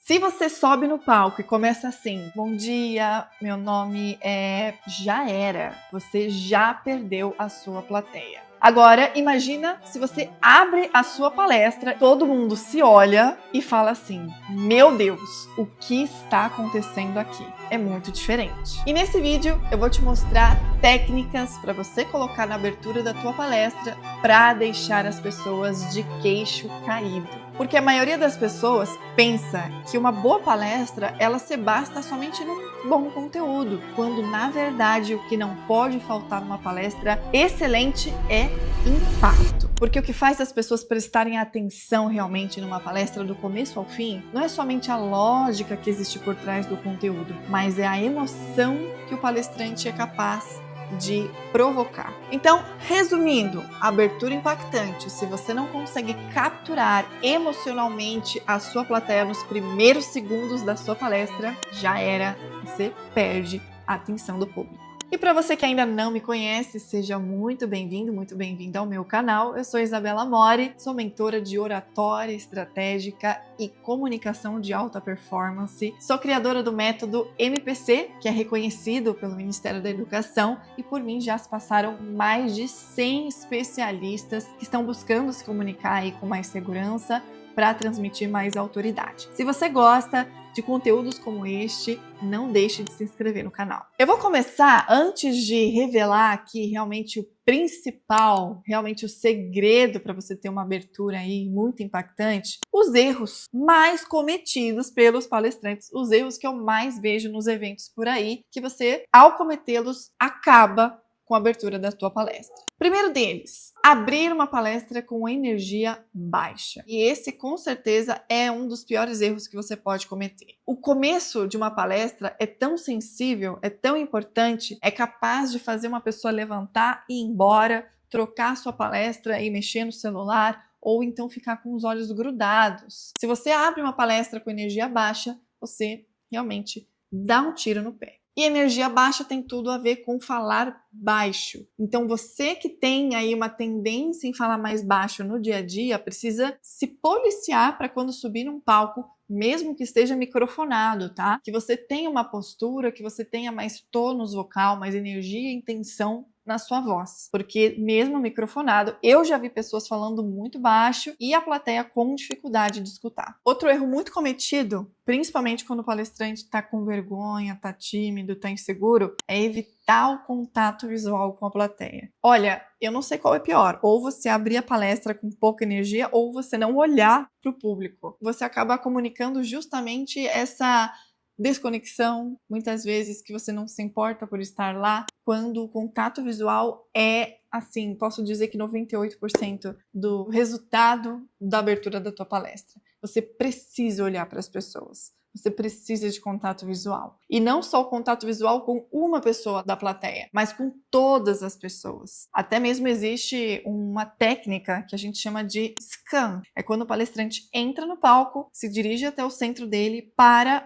Se você sobe no palco e começa assim: bom dia, meu nome é... Já era, você já perdeu a sua plateia. Agora, imagina se você abre a sua palestra, todo mundo se olha e fala assim: meu Deus, o que está acontecendo aqui? É muito diferente. E nesse vídeo eu vou te mostrar técnicas para você colocar na abertura da tua palestra para deixar as pessoas de queixo caído. Porque a maioria das pessoas pensa que uma boa palestra ela se basta somente num bom conteúdo, quando na verdade o que não pode faltar numa palestra excelente é impacto. Porque o que faz as pessoas prestarem atenção realmente numa palestra do começo ao fim não é somente a lógica que existe por trás do conteúdo, mas é a emoção que o palestrante é capaz de provocar. Então, resumindo, abertura impactante. Se você não consegue capturar emocionalmente a sua plateia nos primeiros segundos da sua palestra, já era, você perde a atenção do público. E para você que ainda não me conhece, seja muito bem-vindo ao meu canal. Eu sou Isabela Mori, sou mentora de oratória estratégica e comunicação de alta performance. Sou criadora do método MPC, que é reconhecido pelo Ministério da Educação, e por mim já se passaram mais de 100 especialistas que estão buscando se comunicar aí com mais segurança para transmitir mais autoridade. Se você gosta de conteúdos como este, não deixe de se inscrever no canal. Eu vou começar, antes de revelar aqui realmente o principal, realmente o segredo para você ter uma abertura aí muito impactante, os erros mais cometidos pelos palestrantes, os erros que eu mais vejo nos eventos por aí, que você, ao cometê-los, acaba com a abertura da tua palestra. Primeiro deles, abrir uma palestra com energia baixa. E esse, com certeza, é um dos piores erros que você pode cometer. O começo de uma palestra é tão sensível, é tão importante, é capaz de fazer uma pessoa levantar e ir embora, trocar sua palestra e mexer no celular, ou então ficar com os olhos grudados. Se você abre uma palestra com energia baixa, você realmente dá um tiro no pé. E energia baixa tem tudo a ver com falar baixo. Então você que tem aí uma tendência em falar mais baixo no dia a dia, precisa se policiar para quando subir num palco, mesmo que esteja microfonado, tá? Que você tenha uma postura, que você tenha mais tônus vocal, mais energia e intenção na sua voz, porque mesmo microfonado, eu já vi pessoas falando muito baixo e a plateia com dificuldade de escutar. Outro erro muito cometido, principalmente quando o palestrante está com vergonha, está tímido, está inseguro, é evitar o contato visual com a plateia. Olha, eu não sei qual é pior, ou você abrir a palestra com pouca energia, ou você não olhar para o público. Você acaba comunicando justamente essa desconexão, muitas vezes que você não se importa por estar lá, quando o contato visual é, assim, posso dizer que 98% do resultado da abertura da tua palestra. Você precisa olhar para as pessoas. Você precisa de contato visual. E não só o contato visual com uma pessoa da plateia, mas com todas as pessoas. Até mesmo existe uma técnica que a gente chama de scan. É quando o palestrante entra no palco, se dirige até o centro dele,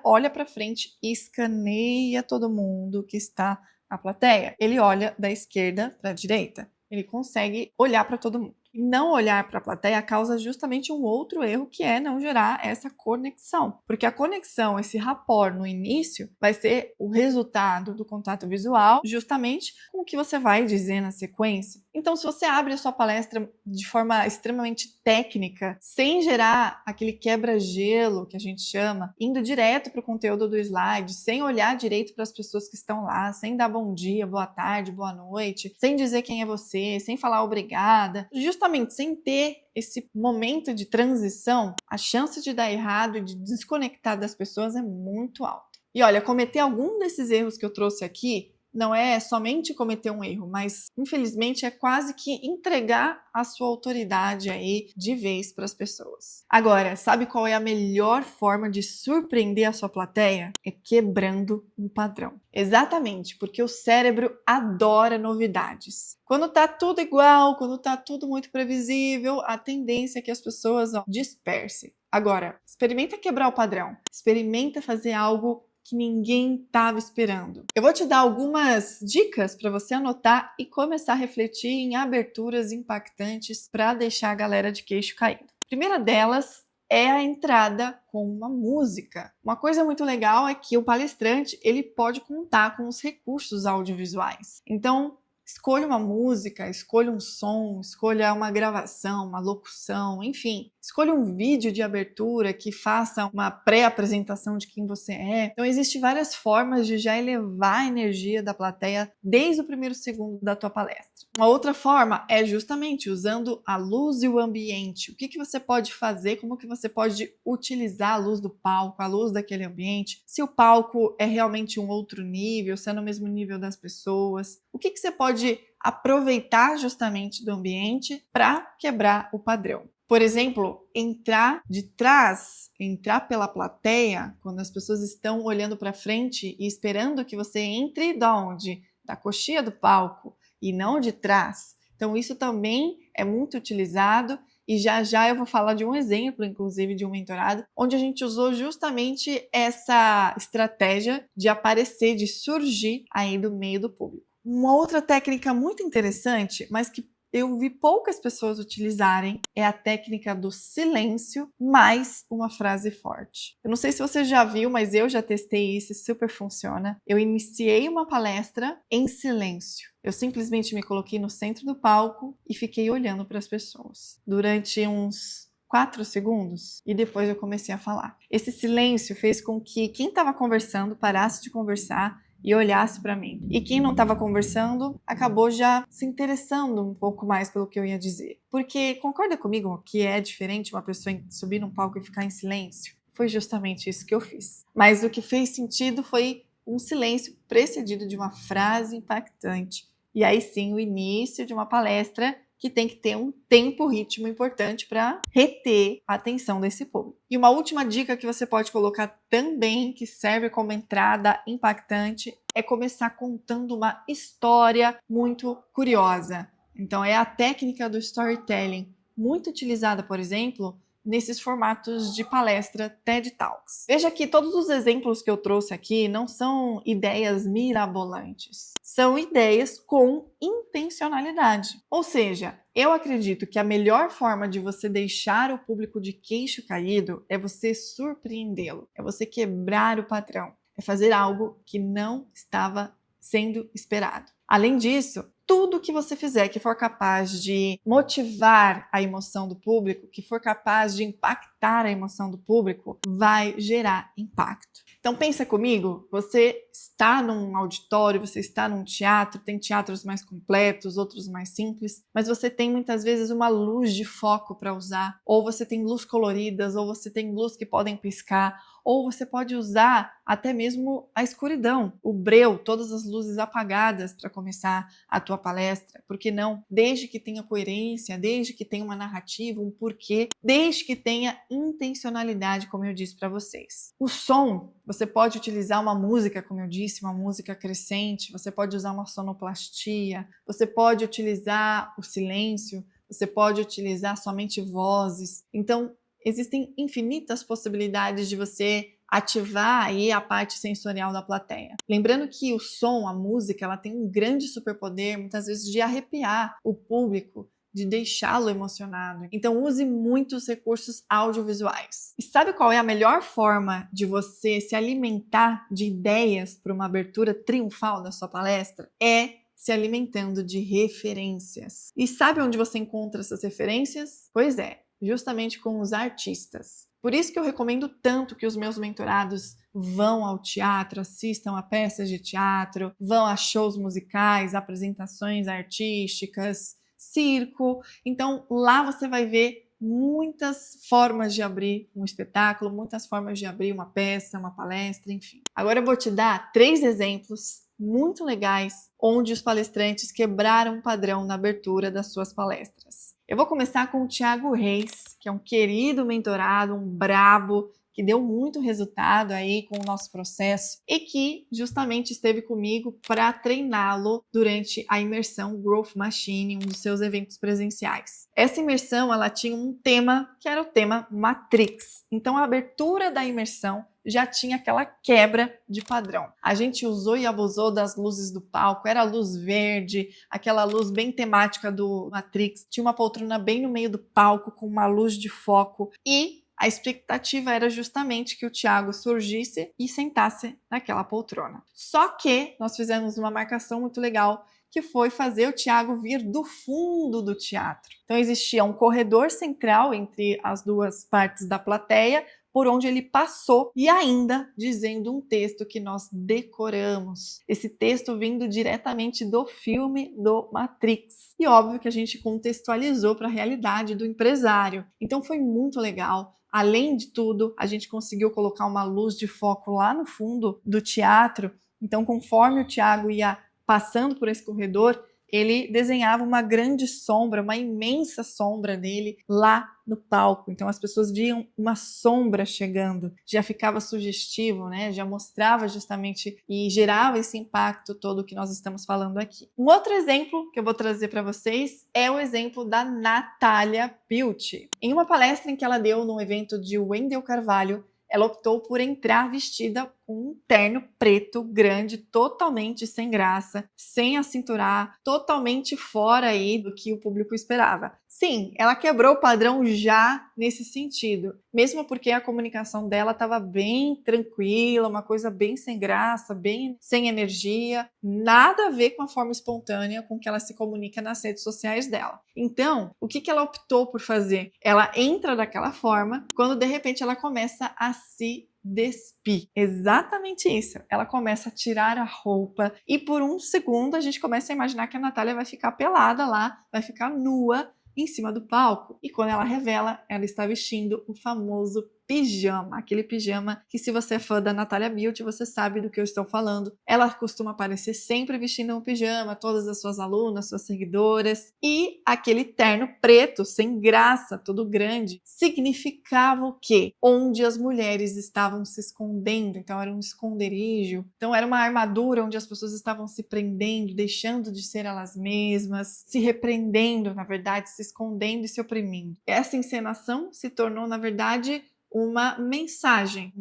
olha para frente e escaneia todo mundo que está na plateia. Ele olha da esquerda para a direita. Ele consegue olhar para todo mundo. E não olhar para a plateia causa justamente um outro erro, que é não gerar essa conexão. Porque a conexão, esse rapport no início, vai ser o resultado do contato visual, justamente com o que você vai dizer na sequência. Então, se você abre a sua palestra de forma extremamente técnica, sem gerar aquele quebra-gelo que a gente chama, indo direto para o conteúdo do slide, sem olhar direito para as pessoas que estão lá, sem dar bom dia, boa tarde, boa noite, sem dizer quem é você, sem falar obrigada, justamente sem ter esse momento de transição, a chance de dar errado e de desconectar das pessoas é muito alta. E olha, cometer algum desses erros que eu trouxe aqui não é somente cometer um erro, mas infelizmente é quase que entregar a sua autoridade aí de vez para as pessoas. Agora, sabe qual é a melhor forma de surpreender a sua plateia? É quebrando um padrão. Exatamente, porque o cérebro adora novidades. Quando tá tudo igual, quando tá tudo muito previsível, a tendência é que as pessoas dispersem. Agora, experimenta quebrar o padrão. Experimenta fazer algo que ninguém estava esperando. Eu vou te dar algumas dicas para você anotar e começar a refletir em aberturas impactantes para deixar a galera de queixo caído. A primeira delas é a entrada com uma música. Uma coisa muito legal é que o palestrante ele pode contar com os recursos audiovisuais. Então, escolha uma música, escolha um som, escolha uma gravação, uma locução, enfim. Escolha um vídeo de abertura que faça uma pré-apresentação de quem você é. Então, existem várias formas de já elevar a energia da plateia desde o primeiro segundo da tua palestra. Uma outra forma é justamente usando a luz e o ambiente. O que você pode fazer, como que você pode utilizar a luz do palco, a luz daquele ambiente. Se o palco é realmente um outro nível, se é no mesmo nível das pessoas. O que você pode aproveitar justamente do ambiente para quebrar o padrão. Por exemplo, entrar de trás, entrar pela plateia, quando as pessoas estão olhando para frente e esperando que você entre de onde? Da coxia do palco e não de trás. Então isso também é muito utilizado e já já eu vou falar de um exemplo, inclusive de um mentorado, onde a gente usou justamente essa estratégia de aparecer, de surgir aí do meio do público. Uma outra técnica muito interessante, mas que eu vi poucas pessoas utilizarem, é a técnica do silêncio mais uma frase forte. Eu não sei se você já viu, mas eu já testei isso e super funciona. Eu iniciei uma palestra em silêncio. Eu simplesmente me coloquei no centro do palco e fiquei olhando para as pessoas durante uns 4 segundos e depois eu comecei a falar. Esse silêncio fez com que quem estava conversando parasse de conversar e olhasse para mim. E quem não estava conversando acabou já se interessando um pouco mais pelo que eu ia dizer. Porque concorda comigo que é diferente uma pessoa subir num palco e ficar em silêncio? Foi justamente isso que eu fiz. Mas o que fez sentido foi um silêncio precedido de uma frase impactante. E aí sim o início de uma palestra que tem que ter um tempo, ritmo importante para reter a atenção desse público. E uma última dica que você pode colocar também, que serve como entrada impactante, é começar contando uma história muito curiosa. Então é a técnica do storytelling, muito utilizada, por exemplo, nesses formatos de palestra TED Talks. Veja que todos os exemplos que eu trouxe aqui não são ideias mirabolantes, são ideias com intencionalidade. Ou seja, eu acredito que a melhor forma de você deixar o público de queixo caído é você surpreendê-lo, é você quebrar o padrão, é fazer algo que não estava sendo esperado. Além disso, tudo que você fizer que for capaz de motivar a emoção do público, que for capaz de impactar a emoção do público, vai gerar impacto. Então pensa comigo, você está num auditório, você está num teatro, tem teatros mais completos, outros mais simples, mas você tem muitas vezes uma luz de foco para usar, ou você tem luz coloridas, ou você tem luz que podem piscar, ou você pode usar até mesmo a escuridão, o breu, todas as luzes apagadas para começar a tua palestra. Por que não? Desde que tenha coerência, desde que tenha uma narrativa, um porquê, desde que tenha intencionalidade, como eu disse para vocês. O som, você pode utilizar uma música, como eu disse, uma música crescente, você pode usar uma sonoplastia, você pode utilizar o silêncio, você pode utilizar somente vozes. Então, existem infinitas possibilidades de você ativar aí a parte sensorial da plateia. Lembrando que o som, a música, ela tem um grande superpoder, muitas vezes, de arrepiar o público, de deixá-lo emocionado. Então use muitos recursos audiovisuais. E sabe qual é a melhor forma de você se alimentar de ideias para uma abertura triunfal da sua palestra? É se alimentando de referências. E sabe onde você encontra essas referências? Pois é, justamente com os artistas. Por isso que eu recomendo tanto que os meus mentorados vão ao teatro, assistam a peças de teatro, vão a shows musicais, apresentações artísticas, circo. Então lá você vai ver muitas formas de abrir um espetáculo, muitas formas de abrir uma peça, uma palestra, enfim. Agora eu vou te dar 3 exemplos muito legais onde os palestrantes quebraram o padrão na abertura das suas palestras. Eu vou começar com o Thiago Reis, que é um querido mentorado, um brabo, que deu muito resultado aí com o nosso processo e que justamente esteve comigo para treiná-lo durante a imersão Growth Machine, um dos seus eventos presenciais. Essa imersão, ela tinha um tema que era o tema Matrix. Então a abertura da imersão já tinha aquela quebra de padrão. A gente usou e abusou das luzes do palco, era luz verde, aquela luz bem temática do Matrix, tinha uma poltrona bem no meio do palco com uma luz de foco e A expectativa era justamente que o Tiago surgisse e sentasse naquela poltrona. Só que nós fizemos uma marcação muito legal, que foi fazer o Tiago vir do fundo do teatro. Então existia um corredor central entre as duas partes da plateia, por onde ele passou, e ainda dizendo um texto que nós decoramos. Esse texto vindo diretamente do filme do Matrix. E óbvio que a gente contextualizou para a realidade do empresário. Então foi muito legal. Além de tudo, a gente conseguiu colocar uma luz de foco lá no fundo do teatro. Então, conforme o Tiago ia passando por esse corredor, ele desenhava uma grande sombra, uma imensa sombra dele lá no palco. Então as pessoas viam uma sombra chegando, já ficava sugestivo, né? Já mostrava justamente e gerava esse impacto todo que nós estamos falando aqui. Um outro exemplo que eu vou trazer para vocês é o exemplo da Natália Beauty. Em uma palestra em que ela deu no evento de Wendel Carvalho, ela optou por entrar vestida com um terno preto grande, totalmente sem graça, sem acinturar, totalmente fora aí do que o público esperava. Sim, ela quebrou o padrão já nesse sentido, mesmo porque a comunicação dela estava bem tranquila, uma coisa bem sem graça, bem sem energia, nada a ver com a forma espontânea com que ela se comunica nas redes sociais dela. Então, o que ela optou por fazer? Ela entra daquela forma, quando de repente ela começa a se despir. Exatamente isso. Ela começa a tirar a roupa e por um segundo a gente começa a imaginar que a Natália vai ficar pelada lá, vai ficar nua em cima do palco. E quando ela revela, ela está vestindo o famoso pijama, aquele pijama que, se você é fã da Natália Beauty, você sabe do que eu estou falando. Ela costuma aparecer sempre vestindo um pijama, todas as suas alunas, suas seguidoras, e aquele terno preto, sem graça, todo grande, significava o quê? Onde as mulheres estavam se escondendo, então era um esconderijo, então era uma armadura onde as pessoas estavam se prendendo, deixando de ser elas mesmas, se repreendendo, na verdade, se escondendo e se oprimindo. Essa encenação se tornou, na verdade, uma mensagem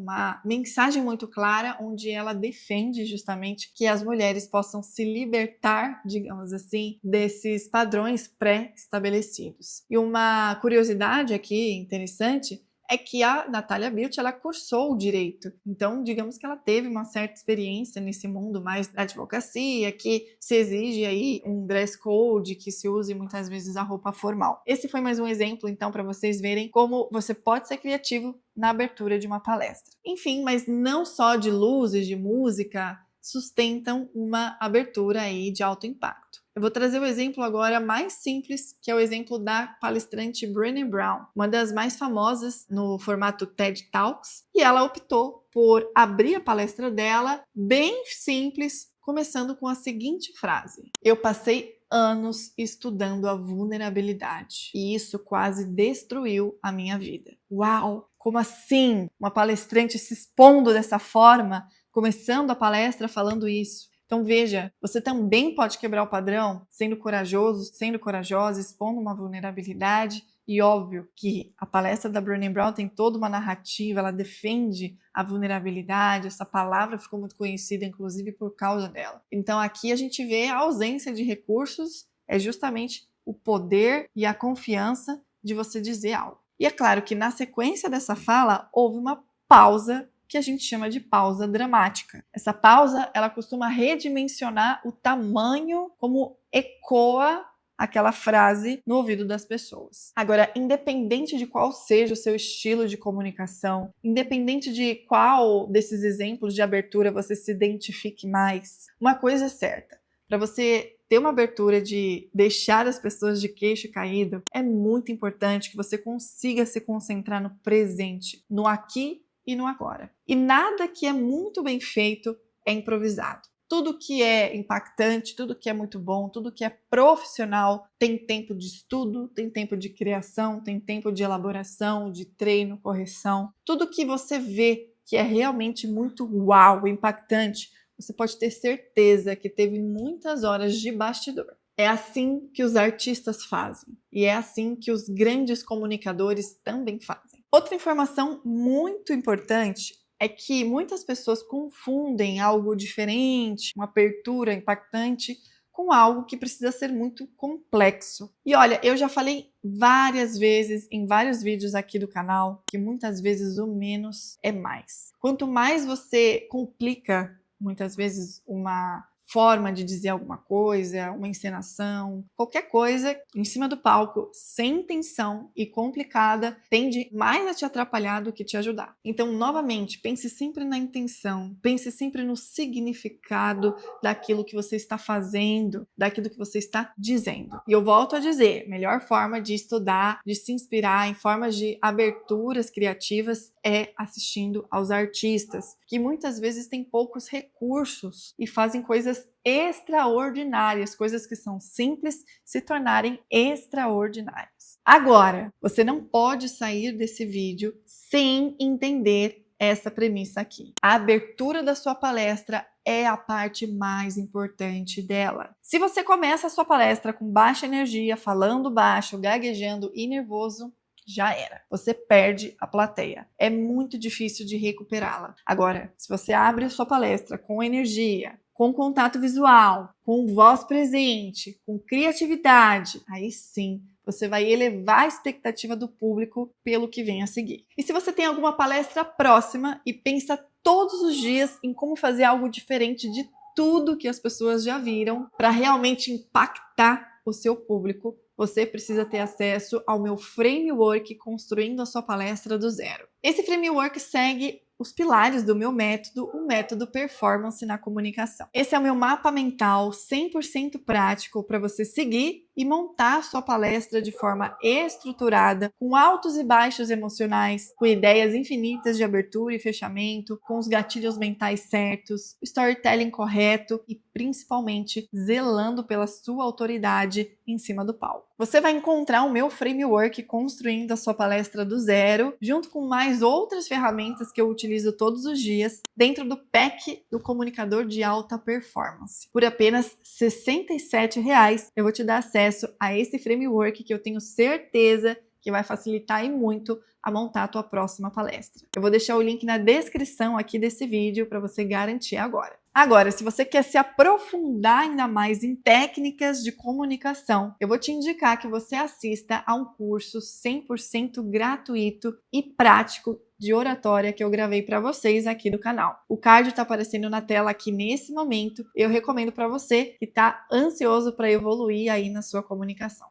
muito clara, onde ela defende justamente que as mulheres possam se libertar, digamos assim, desses padrões pré-estabelecidos. E uma curiosidade aqui interessante é que a Natália Beauty, ela cursou o direito. Então, digamos que ela teve uma certa experiência nesse mundo mais da advocacia, que se exige aí um dress code, que se use muitas vezes a roupa formal. Esse foi mais um exemplo, então, para vocês verem como você pode ser criativo na abertura de uma palestra. Enfim, mas não só de luzes, de música, sustentam uma abertura aí de alto impacto. Eu vou trazer o exemplo agora mais simples, que é o exemplo da palestrante Brené Brown, uma das mais famosas no formato TED Talks, e ela optou por abrir a palestra dela bem simples, começando com a seguinte frase: eu passei anos estudando a vulnerabilidade e isso quase destruiu a minha vida. Uau! Como assim? Uma palestrante se expondo dessa forma, começando a palestra falando isso. Então veja, você também pode quebrar o padrão sendo corajoso, sendo corajosa, expondo uma vulnerabilidade. E óbvio que a palestra da Brené Brown tem toda uma narrativa, ela defende a vulnerabilidade, essa palavra ficou muito conhecida inclusive por causa dela. Então aqui a gente vê a ausência de recursos, é justamente o poder e a confiança de você dizer algo. E é claro que na sequência dessa fala houve uma pausa que a gente chama de pausa dramática. Essa pausa, ela costuma redimensionar o tamanho como ecoa aquela frase no ouvido das pessoas. Agora, independente de qual seja o seu estilo de comunicação, independente de qual desses exemplos de abertura você se identifique mais, uma coisa é certa: para você ter uma abertura de deixar as pessoas de queixo caído, é muito importante que você consiga se concentrar no presente, no aqui e no agora. E nada que é muito bem feito é improvisado. Tudo que é impactante, tudo que é muito bom, tudo que é profissional tem tempo de estudo, tem tempo de criação, tem tempo de elaboração, de treino, correção. Tudo que você vê que é realmente muito uau, impactante, você pode ter certeza que teve muitas horas de bastidor. É assim que os artistas fazem e é assim que os grandes comunicadores também fazem. Outra informação muito importante é que muitas pessoas confundem algo diferente, uma abertura impactante, com algo que precisa ser muito complexo. E olha, eu já falei várias vezes em vários vídeos aqui do canal que muitas vezes o menos é mais. Quanto mais você complica, muitas vezes, uma forma de dizer alguma coisa, uma encenação, qualquer coisa em cima do palco sem intenção e complicada tende mais a te atrapalhar do que te ajudar. Então, novamente, pense sempre na intenção, pense sempre no significado daquilo que você está fazendo, daquilo que você está dizendo. E eu volto a dizer, melhor forma de estudar, de se inspirar em formas de aberturas criativas é assistindo aos artistas, que muitas vezes têm poucos recursos e fazem coisas extraordinárias, coisas que são simples se tornarem extraordinárias. Agora, você não pode sair desse vídeo sem entender essa premissa aqui. A abertura da sua palestra é a parte mais importante dela. Se você começa a sua palestra com baixa energia, falando baixo, gaguejando e nervoso, já era. Você perde a plateia. É muito difícil de recuperá-la. Agora, se você abre a sua palestra com energia, com contato visual, com voz presente, com criatividade, aí sim você vai elevar a expectativa do público pelo que vem a seguir. E se você tem alguma palestra próxima e pensa todos os dias em como fazer algo diferente de tudo que as pessoas já viram para realmente impactar o seu público, você precisa ter acesso ao meu framework Construindo a Sua Palestra do Zero. Esse framework segue os pilares do meu método, o método Performance na Comunicação. Esse é o meu mapa mental 100% prático para você seguir e montar sua palestra de forma estruturada, com altos e baixos emocionais, com ideias infinitas de abertura e fechamento, com os gatilhos mentais certos, storytelling correto e principalmente zelando pela sua autoridade em cima do palco. Você vai encontrar o meu framework Construindo a Sua Palestra do Zero, junto com mais outras ferramentas que eu utilizo todos os dias, dentro do pack do comunicador de alta performance. Por apenas R$ 67,00 eu vou te dar acesso a esse framework que eu tenho certeza que vai facilitar e muito a montar a tua próxima palestra. Eu vou deixar o link na descrição aqui desse vídeo para você garantir agora. Agora, se você quer se aprofundar ainda mais em técnicas de comunicação, eu vou te indicar que você assista a um curso 100% gratuito e prático de oratória que eu gravei para vocês aqui do canal. O card está aparecendo na tela aqui nesse momento. Eu recomendo para você que está ansioso para evoluir aí na sua comunicação.